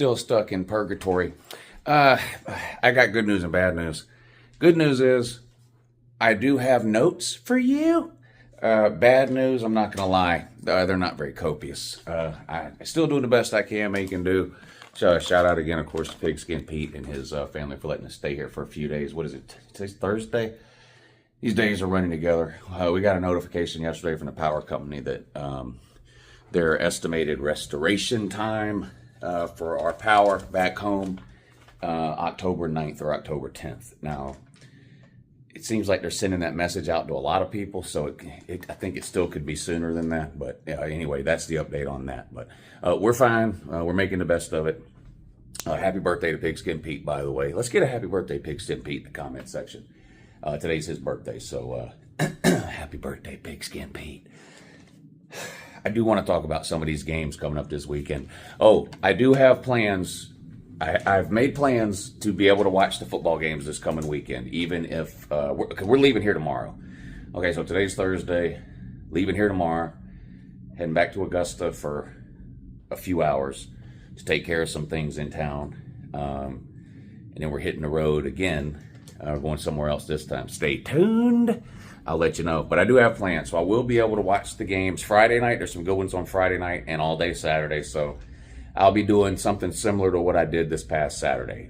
still stuck in purgatory. I got good news and bad news. Good news is I do have notes for you. Bad news, I'm not going to lie. They're not very copious. I'm still doing the best I can, making do. So shout out again, of course, to Pigskin Pete and his family for letting us stay here for a few days. What is it? Today's Thursday? These days are running together. We got a notification yesterday from the power company that their estimated restoration time for our power back home, October 9th or October 10th. Now, it seems like they're sending that message out to a lot of people, so I think it still could be sooner than that. But anyway, that's the update on that. But we're fine. We're making the best of it. Happy birthday to Pigskin Pete, by the way. Let's get a happy birthday, Pigskin Pete, in the comment section. Today's his birthday, so happy birthday, Pigskin Pete. I do want to talk about some of these games coming up this weekend. Oh, I do have plans. I've made plans to be able to watch the football games this coming weekend, even if we're leaving here tomorrow. Okay, so today's Thursday, leaving here tomorrow, heading back to Augusta for a few hours to take care of some things in town, and then we're hitting the road again. We're going somewhere else this time. Stay tuned. I'll let you know. But I do have plans, so I will be able to watch the games Friday night. There's some good ones on Friday night and all day Saturday, so I'll be doing something similar to what I did this past Saturday.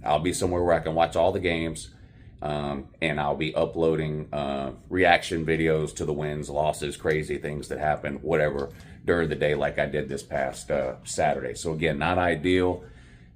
I'll be somewhere where I can watch all the games, and I'll be uploading reaction videos to the wins, losses, crazy things that happen, whatever, during the day like I did this past Saturday. So again, not ideal.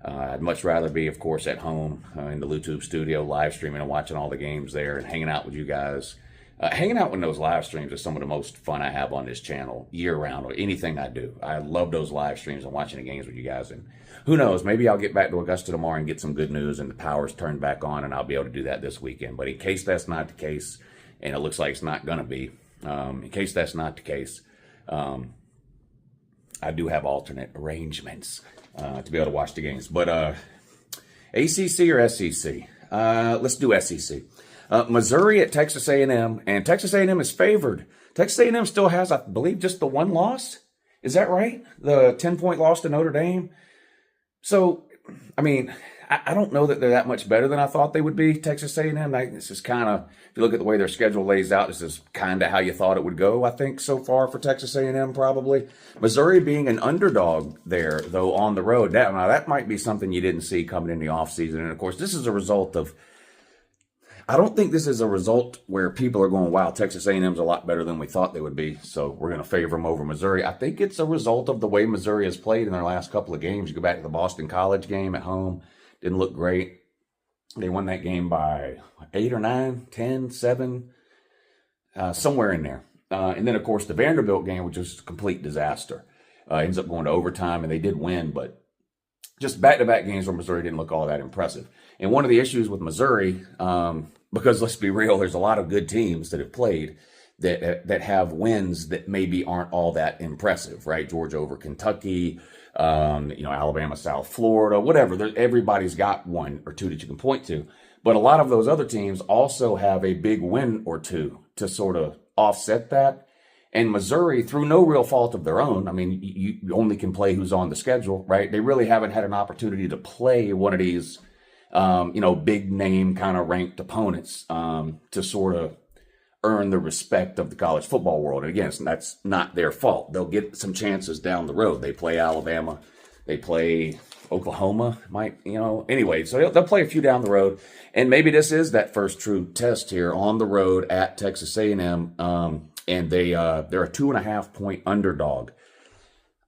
I'd much rather be, of course, at home in the YouTube studio, live streaming and watching all the games there and hanging out with you guys. Hanging out with those live streams is some of the most fun I have on this channel year-round, or anything I do. I love those live streams and watching the games with you guys. And who knows, maybe I'll get back to Augusta tomorrow and get some good news and the power's turned back on, and I'll be able to do that this weekend. But in case that's not the case, and it looks like it's not going to be, in case that's not the case, I do have alternate arrangements to be able to watch the games. But ACC or SEC? Let's do SEC. Missouri at Texas A&M, and Texas A&M is favored. Texas A&M still has, I believe, just the one loss. Is that right? The 10-point loss to Notre Dame. So, I mean, I don't know that they're that much better than I thought they would be, Texas A&M. This is kind of, if you look at the way their schedule lays out, this is kind of how you thought it would go, I think, so far for Texas A&M probably. Missouri being an underdog there, though, on the road. Now, that might be something you didn't see coming in the offseason. And, of course, this is a result of, I don't think this is a result where people are going, wow, Texas A&M's a lot better than we thought they would be, so we're going to favor them over Missouri. I think it's a result of the way Missouri has played in their last couple of games. You go back to the Boston College game at home, didn't look great. They won that game by 8 or 9, 10, 7, somewhere in there. And then, of course, the Vanderbilt game, which was a complete disaster. Ends up going to overtime, and they did win, but just back-to-back games where Missouri didn't look all that impressive. And one of the issues with Missouri, because let's be real, there's a lot of good teams that have played that have wins that maybe aren't all that impressive, right? Georgia over Kentucky, Alabama, South Florida, whatever. Everybody's got one or two that you can point to. But a lot of those other teams also have a big win or two to sort of offset that. And Missouri, through no real fault of their own, I mean, you only can play who's on the schedule, right? They really haven't had an opportunity to play one of these big name kind of ranked opponents to sort of earn the respect of the college football world. And again, that's not their fault. They'll get some chances down the road. They play Alabama, they play Oklahoma, anyway, so they'll play a few down the road. And maybe this is that first true test here on the road at Texas A&M. And they're a 2.5-point underdog.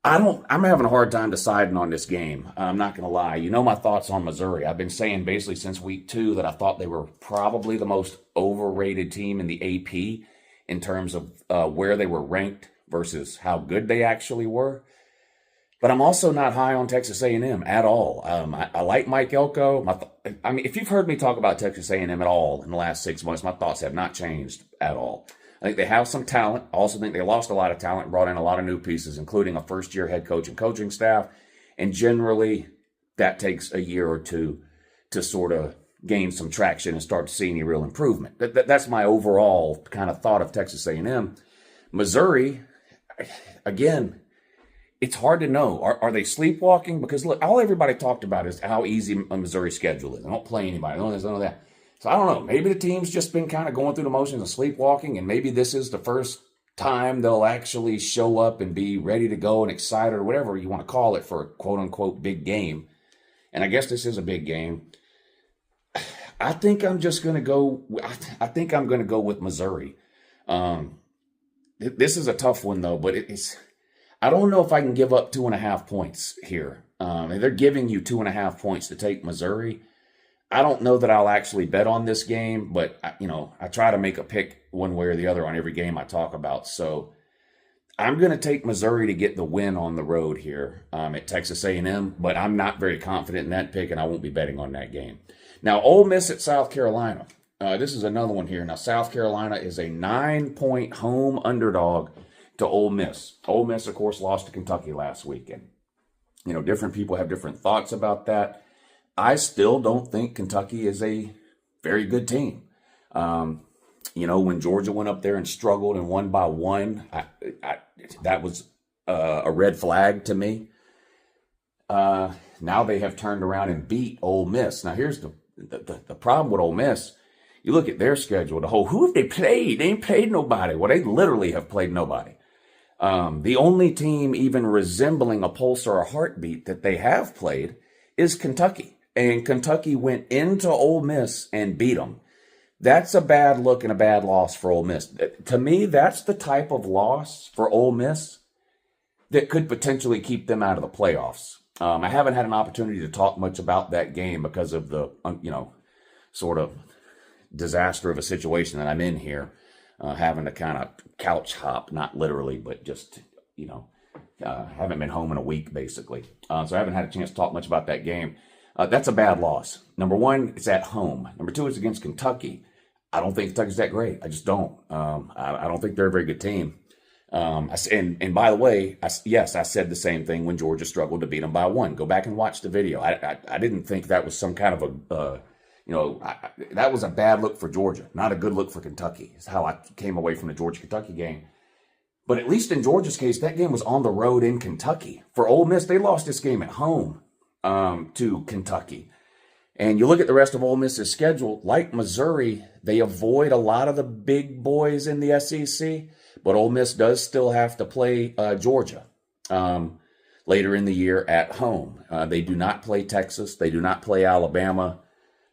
I'm having a hard time deciding on this game. I'm not going to lie. You know my thoughts on Missouri. I've been saying basically since week 2 that I thought they were probably the most overrated team in the AP in terms of where they were ranked versus how good they actually were. But I'm also not high on Texas A&M at all. I like Mike Elko. If you've heard me talk about Texas A&M at all in the last 6 months, my thoughts have not changed at all. I think they have some talent. I also think they lost a lot of talent and brought in a lot of new pieces, including a first-year head coach and coaching staff. And generally, that takes a year or two to sort of gain some traction and start to see any real improvement. That's my overall kind of thought of Texas A&M. Missouri, again, it's hard to know. Are they sleepwalking? Because look, all everybody talked about is how easy a Missouri schedule is. They don't play anybody. None of this, none of that. So I don't know. Maybe the team's just been kind of going through the motions of sleepwalking, and maybe this is the first time they'll actually show up and be ready to go and excited or whatever you want to call it for a quote-unquote big game. And I guess this is a big game. I think I'm just going to go. I think I'm going to go with Missouri. This is a tough one though, but it's. I don't know if I can give up 2.5 points here. They're giving you 2.5 points to take Missouri. I don't know that I'll actually bet on this game, but I try to make a pick one way or the other on every game I talk about. So I'm going to take Missouri to get the win on the road here at Texas A&M, but I'm not very confident in that pick, and I won't be betting on that game. Now, Ole Miss at South Carolina. This is another one here. Now, South Carolina is a 9-point home underdog to Ole Miss. Ole Miss, of course, lost to Kentucky last weekend. Different people have different thoughts about that. I still don't think Kentucky is a very good team. When Georgia went up there and struggled and won by 1, that was a red flag to me. Now they have turned around and beat Ole Miss. Now here's the problem with Ole Miss. You look at their schedule, who have they played? They ain't played nobody. Well, they literally have played nobody. The only team even resembling a pulse or a heartbeat that they have played is Kentucky. And Kentucky went into Ole Miss and beat them. That's a bad look and a bad loss for Ole Miss. To me, that's the type of loss for Ole Miss that could potentially keep them out of the playoffs. I haven't had an opportunity to talk much about that game because of the, sort of disaster of a situation that I'm in here, having to kind of couch hop, not literally, but just, haven't been home in a week, basically. So I haven't had a chance to talk much about that game. That's a bad loss. Number one, it's at home. Number two, it's against Kentucky. I don't think Kentucky's that great. I just don't. I don't think they're a very good team. And by the way, I said the same thing when Georgia struggled to beat them by 1. Go back and watch the video. I didn't think that was some kind of that was a bad look for Georgia, not a good look for Kentucky. Is how I came away from the Georgia-Kentucky game. But at least in Georgia's case, that game was on the road in Kentucky. For Ole Miss, they lost this game at home to Kentucky. And you look at the rest of Ole Miss's schedule, like Missouri, they avoid a lot of the big boys in the SEC, but Ole Miss does still have to play Georgia later in the year at home. They do not play Texas. They do not play Alabama.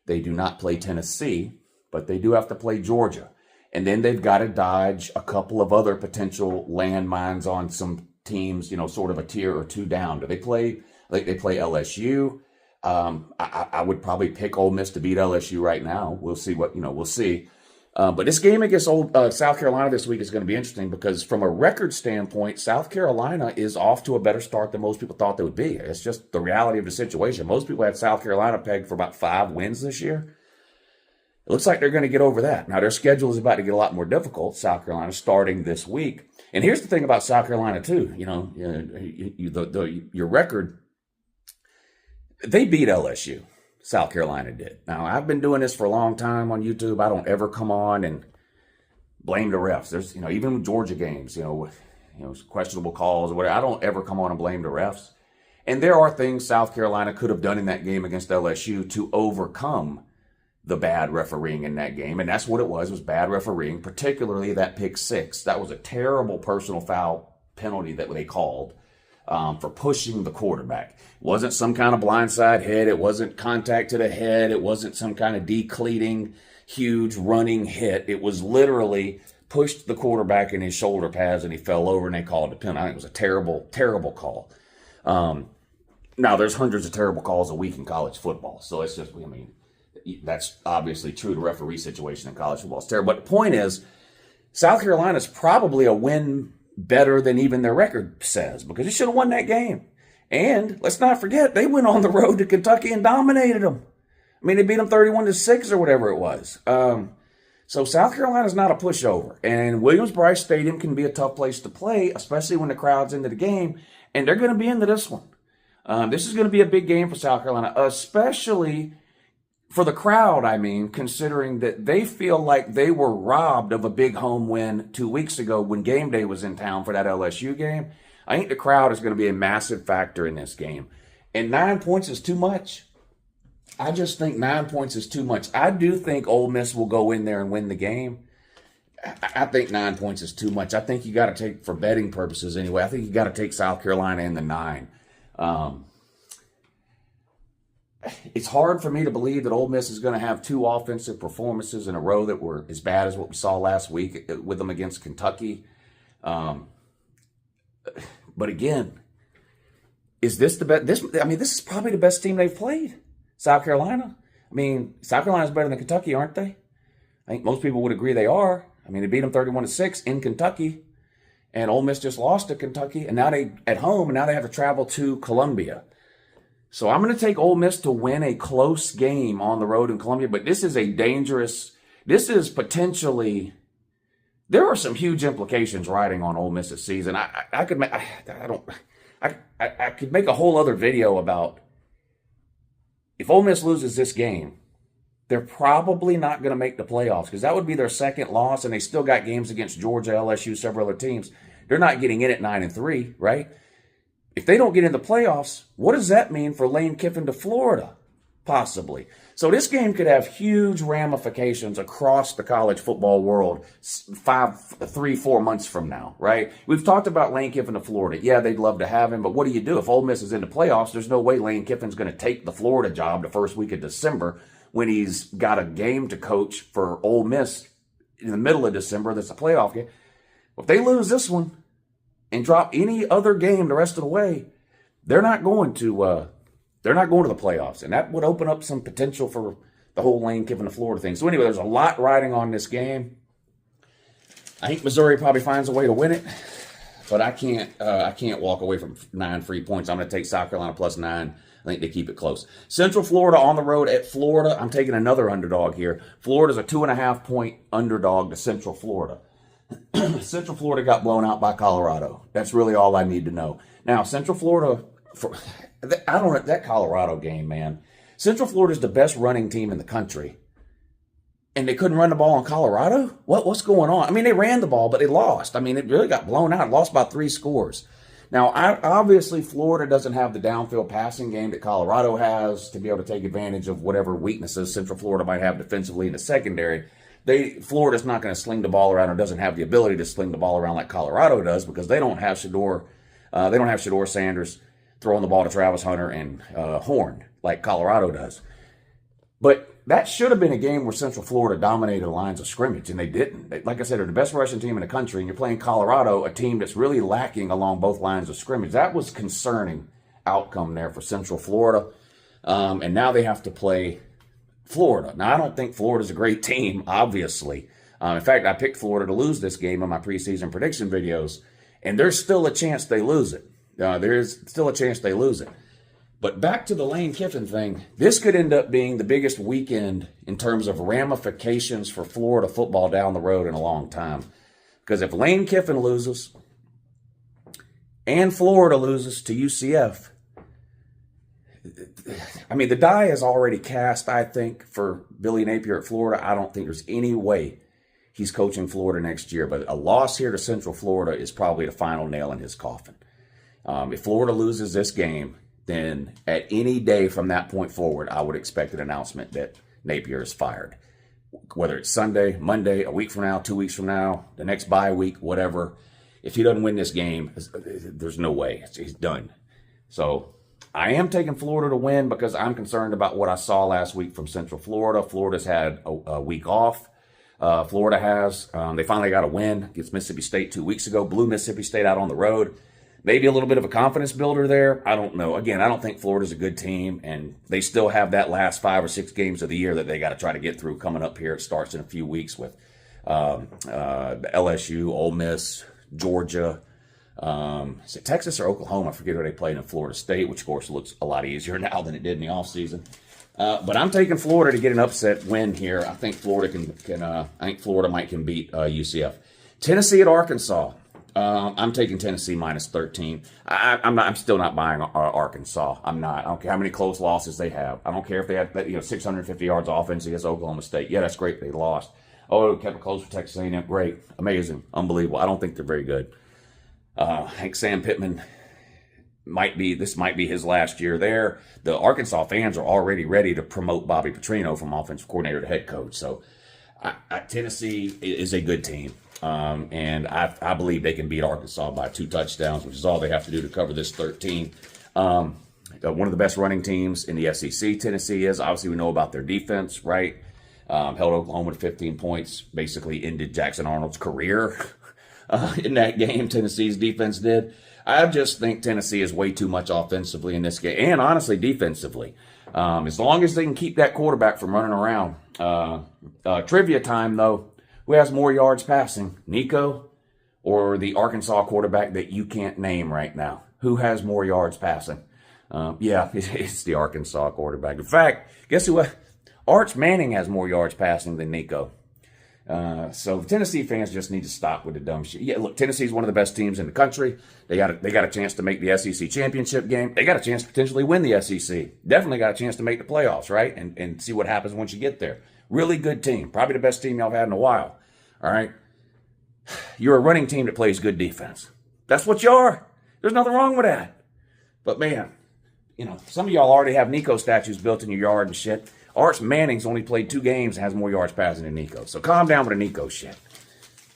They do not play Tennessee, but they do have to play Georgia. And then they've got to dodge a couple of other potential landmines on some teams, sort of a tier or two down. Do they play? They play LSU. I would probably pick Ole Miss to beat LSU right now. We'll see we'll see. But this game against South Carolina this week is going to be interesting because from a record standpoint, South Carolina is off to a better start than most people thought they would be. It's just the reality of the situation. Most people had South Carolina pegged for about 5 wins this year. It looks like they're going to get over that. Now, their schedule is about to get a lot more difficult, South Carolina, starting this week. And here's the thing about South Carolina, too. Your record, they beat LSU. South Carolina did. Now, I've been doing this for a long time on YouTube. I don't ever come on and blame the refs. There's, even with Georgia games, with questionable calls or whatever, I don't ever come on and blame the refs. And there are things South Carolina could have done in that game against LSU to overcome the bad refereeing in that game. And that's what it was bad refereeing, particularly that pick 6. That was a terrible personal foul penalty that they called for pushing the quarterback. It wasn't some kind of blindside hit. It wasn't contact to the head. It wasn't some kind of decleating, huge running hit. It was literally pushed the quarterback in his shoulder pads and he fell over and they called it a penalty. I think it was a terrible, terrible call. Now, there's hundreds of terrible calls a week in college football. So it's just, that's obviously true. The referee situation in college football is terrible. But the point is, South Carolina's probably a win better than even their record says because they should have won that game. And let's not forget, they went on the road to Kentucky and dominated them. They beat them 31-6 or whatever it was. So South Carolina's not a pushover. And Williams-Brice Stadium can be a tough place to play, especially when the crowd's into the game. And they're going to be into this one. This is going to be a big game for South Carolina, especially for the crowd, considering that they feel like they were robbed of a big home win 2 weeks ago when game day was in town for that LSU game. I think the crowd is going to be a massive factor in this game. And 9 points is too much. I just think 9 points is too much. I do think Ole Miss will go in there and win the game. I think 9 points is too much. I think you got to take, for betting purposes anyway, I think you got to take South Carolina in the 9. It's hard for me to believe that Ole Miss is going to have 2 offensive performances in a row that were as bad as what we saw last week with them against Kentucky. But again, is this the best? This is probably the best team they've played. South Carolina. I mean, South Carolina's better than Kentucky, aren't they? I think most people would agree they are. I mean, they beat them 31-6 in Kentucky, and Ole Miss just lost to Kentucky, and now they at home, and now they have to travel to Columbia. So I'm going to take Ole Miss to win a close game on the road in Columbia, but this is potentially, there are some huge implications riding on Ole Miss this season. I could make a whole other video about if Ole Miss loses this game, they're probably not going to make the playoffs because that would be their second loss, and they still got games against Georgia, LSU, several other teams. They're not getting in at 9-3, right? If they don't get in the playoffs, what does that mean for Lane Kiffin to Florida? Possibly. So this game could have huge ramifications across the college football world 3-4 months from now, right? We've talked about Lane Kiffin to Florida. Yeah, they'd love to have him, but what do you do? If Ole Miss is in the playoffs, there's no way Lane Kiffin's going to take the Florida job the first week of December when he's got a game to coach for Ole Miss in the middle of December that's a playoff game. If they lose this one and drop any other game the rest of the way, they're not going to the playoffs, and that would open up some potential for the whole Lane Kiffin to Florida thing. So anyway, there's a lot riding on this game. I think Missouri probably finds a way to win it, but I can't walk away from 9 free points. I'm going to take South Carolina +9. I think they keep it close. Central Florida on the road at Florida. I'm taking another underdog here. Florida's a 2.5-point underdog to Central Florida. Central Florida got blown out by Colorado. That's really all I need to know. Now, Central Florida, that Colorado game, man. Central Florida is the best running team in the country, and they couldn't run the ball in Colorado? What's going on? I mean, they ran the ball, but they lost. I mean, it really got blown out. Lost by 3 scores. Now, obviously, Florida doesn't have the downfield passing game that Colorado has to be able to take advantage of whatever weaknesses Central Florida might have defensively in the secondary. Florida's not going to sling the ball around or doesn't have the ability to sling the ball around like Colorado does because they don't have Shedeur Sanders throwing the ball to Travis Hunter and Horn like Colorado does. But that should have been a game where Central Florida dominated the lines of scrimmage, and they didn't. Like I said, they're the best rushing team in the country, and you're playing Colorado, a team that's really lacking along both lines of scrimmage. That was concerning outcome there for Central Florida. And now they have to play Florida. Now, I don't think Florida's a great team, obviously. In fact, I picked Florida to lose this game in my preseason prediction videos, and there's still a chance they lose it. There's still a chance they lose it. But back to the Lane Kiffin thing, this could end up being the biggest weekend in terms of ramifications for Florida football down the road in a long time. Because if Lane Kiffin loses and Florida loses to UCF, I mean, the die is already cast, I think, for Billy Napier at Florida. I don't think there's any way he's coaching Florida next year. But a loss here to Central Florida is probably the final nail in his coffin. If Florida loses this game, then at any day from that point forward, I would expect an announcement that Napier is fired. Whether it's Sunday, Monday, a week from now, 2 weeks from now, the next bye week, whatever. If he doesn't win this game, there's no way. He's done. So I am taking Florida to win because I'm concerned about what I saw last week from Central Florida. Florida's had a week off. Florida has. They finally got a win against Mississippi State 2 weeks ago. Blew Mississippi State out on the road. Maybe a little bit of a confidence builder there. I don't know. Again, I don't think Florida's a good team, and they still have that last 5 or 6 games of the year that they got to try to get through coming up here. It starts in a few weeks with LSU, Ole Miss, Georgia. Is it Texas or Oklahoma? I forget who they played in Florida State, which, of course, looks a lot easier now than it did in the offseason. But I'm taking Florida to get an upset win here. I think Florida I think Florida might beat UCF. Tennessee at Arkansas. I'm taking Tennessee -13. I'm still not buying Arkansas. I'm not. I don't care how many close losses they have. I don't care if they had 650 yards offense against Oklahoma State. Yeah, that's great. They lost. Oh, kept it close for Texas A&M. Great, amazing, unbelievable. I don't think they're very good. I think Sam Pittman might be his last year there. The Arkansas fans are already ready to promote Bobby Petrino from offensive coordinator to head coach. So Tennessee is a good team. And I believe they can beat Arkansas by 2 touchdowns, which is all they have to do to cover this 13. One of the best running teams in the SEC, Tennessee is. Obviously, we know about their defense, right? Held Oklahoma to 15 points, basically ended Jackson Arnold's career in that game. Tennessee's defense did. I just think Tennessee is way too much offensively in this game, and honestly, defensively. As long as they can keep that quarterback from running around. Trivia time, though. Who has more yards passing, Nico or the Arkansas quarterback that you can't name right now? Who has more yards passing? Yeah, it's the Arkansas quarterback. In fact, guess who? Arch Manning has more yards passing than Nico. So Tennessee fans just need to stop with the dumb shit. Yeah, look, Tennessee's one of the best teams in the country. They got a chance to make the SEC championship game. They got a chance to potentially win the SEC. Definitely got a chance to make the playoffs, right? And see what happens once you get there. Really good team. Probably the best team y'all have had in a while. All right? You're a running team that plays good defense. That's what you are. There's nothing wrong with that. But man, some of y'all already have Nico statues built in your yard and shit. Arch Manning's only played 2 games and has more yards passing than Nico. So calm down with the Nico shit.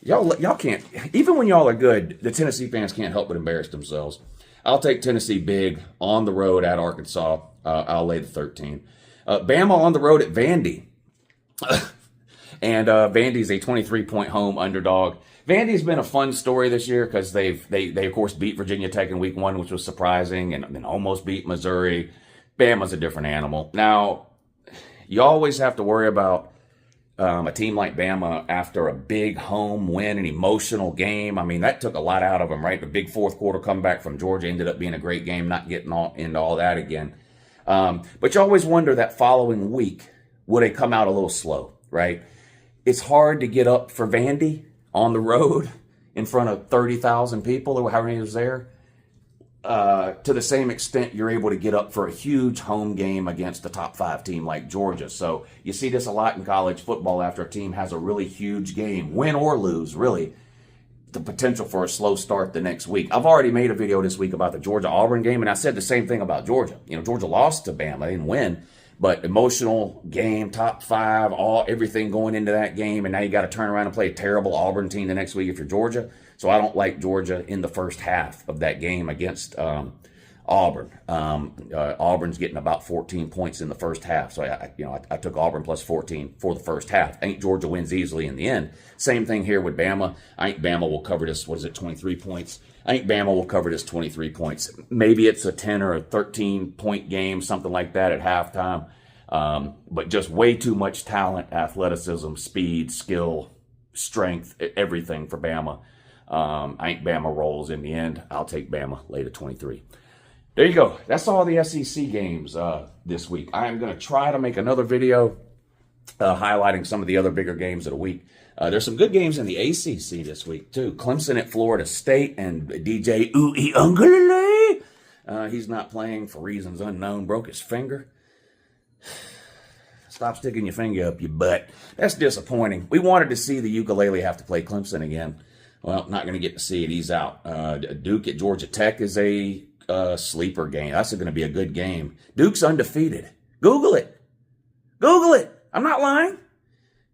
Y'all can't, even when y'all are good, the Tennessee fans can't help but embarrass themselves. I'll take Tennessee big on the road at Arkansas. I'll lay the 13. Bama on the road at Vandy. And Vandy's a 23-point home underdog. Vandy's been a fun story this year because they of course beat Virginia Tech in week 1, which was surprising, and then almost beat Missouri. Bama's a different animal. Now, you always have to worry about a team like Bama after a big home win, an emotional game. I mean, that took a lot out of them, right? The big fourth quarter comeback from Georgia ended up being a great game, not getting into all that again. But you always wonder that following week, would they come out a little slow, right? It's hard to get up for Vandy on the road in front of 30,000 people or however many was there. To the same extent you're able to get up for a huge home game against a top 5 team like Georgia. So you see this a lot in college football after a team has a really huge game, win or lose, really, the potential for a slow start the next week. I've already made a video this week about the Georgia-Auburn game, and I said the same thing about Georgia. Georgia lost to Bama, they didn't win, but emotional game, top 5, everything going into that game, and now you got to turn around and play a terrible Auburn team the next week if you're Georgia. So I don't like Georgia in the first half of that game against Auburn. Auburn's getting about 14 points in the first half. So I took Auburn plus 14 for the first half. I think Georgia wins easily in the end. Same thing here with Bama. I think Bama will cover this, 23 points? I think Bama will cover this 23 points. Maybe it's a 10 or a 13-point game, something like that at halftime. But just way too much talent, athleticism, speed, skill, strength, everything for Bama. I think Bama rolls in the end. I'll take Bama late at 23. There you go. That's all the SEC games this week. I'm going to try to make another video highlighting some of the other bigger games of the week. There's some good games in the ACC this week, too. Clemson at Florida State and DJ Uiagalelei. He's not playing for reasons unknown. Broke his finger. Stop sticking your finger up your butt. That's disappointing. We wanted to see the ukulele have to play Clemson again. Well, not going to get to see it. He's out. Duke at Georgia Tech is a sleeper game. That's going to be a good game. Duke's undefeated. Google it. Google it. I'm not lying.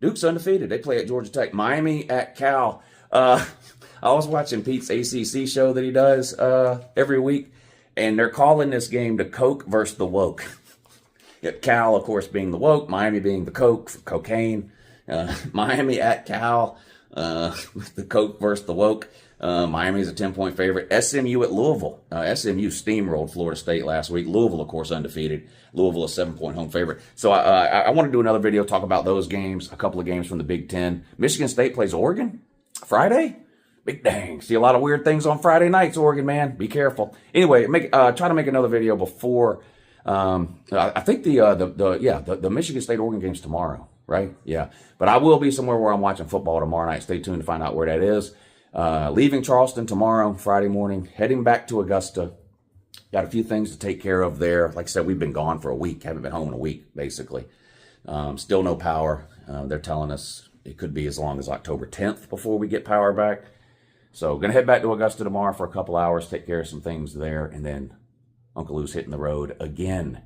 Duke's undefeated. They play at Georgia Tech. Miami at Cal. I was watching Pete's ACC show that he does every week, and they're calling this game the Coke versus the Woke. Cal, of course, being the woke, Miami being the Coke, cocaine. Miami at Cal. The Coke versus the woke. Miami's a 10-point favorite. SMU at Louisville. SMU steamrolled Florida State last week. Louisville, of course, undefeated. Louisville, a 7-point home favorite. So I want to do another video, talk about those games, a couple of games from the Big Ten. Michigan State plays Oregon Friday. Big dang. See a lot of weird things on Friday nights, Oregon, man. Be careful. Anyway, try to make another video before. I think the Michigan State Oregon game's tomorrow. Right? Yeah. But I will be somewhere where I'm watching football tomorrow night. Stay tuned to find out where that is. Leaving Charleston tomorrow, Friday morning, heading back to Augusta. Got a few things to take care of there. Like I said, we've been gone for a week. Haven't been home in a week, basically. Still no power. They're telling us it could be as long as October 10th before we get power back. So going to head back to Augusta tomorrow for a couple hours, take care of some things there, and then Uncle Lou's hitting the road again.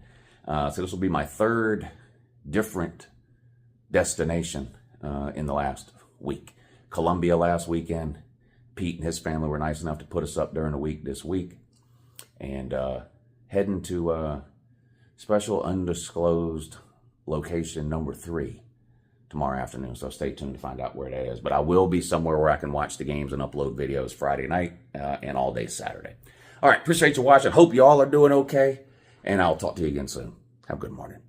So this will be my third different destination in the last week. Columbia last weekend. Pete and his family were nice enough to put us up during the week this week. And heading to special undisclosed location number 3 tomorrow afternoon. So stay tuned to find out where that is. But I will be somewhere where I can watch the games and upload videos Friday night and all day Saturday. All right, appreciate you watching. Hope you all are doing okay. And I'll talk to you again soon. Have a good morning.